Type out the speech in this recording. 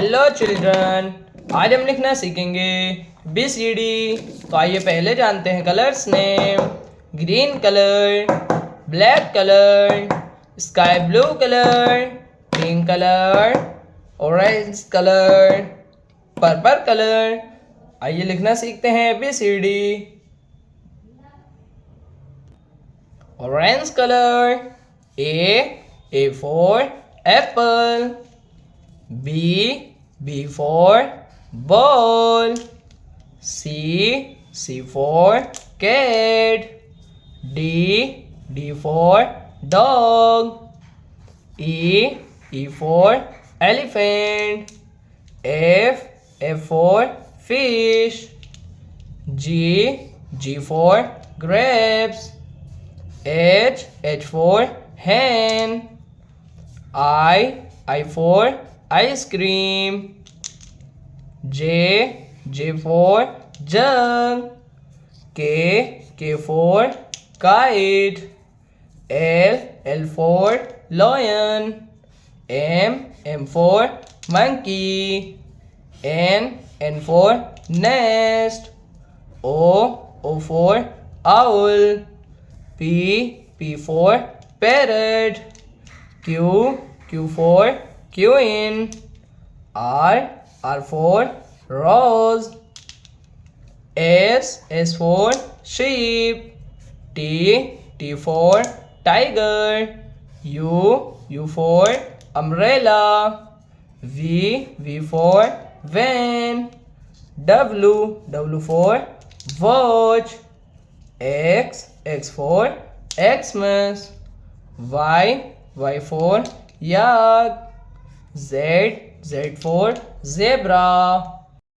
Hello children, आज हम लिखना सीखेंगे BCD। तो आइए पहले जानते हैं colours name. Green colour, black colour, sky blue colour, pink colour, orange colour, purple colour. आइए लिखना सीखते हैं BCD। Orange colour, A for apple, B for ball, C for cat, D for dog, E for elephant, F for fish, G for grapes, H for hen, I for ice cream, J for jug, K for kite, L for lion, M for monkey, N for nest, O for owl, P for parrot, Q for queen, R for rose, S for sheep, T for tiger, U for umbrella, V for van, W for watch, X for Xmas, Y for yak, Z for zebra.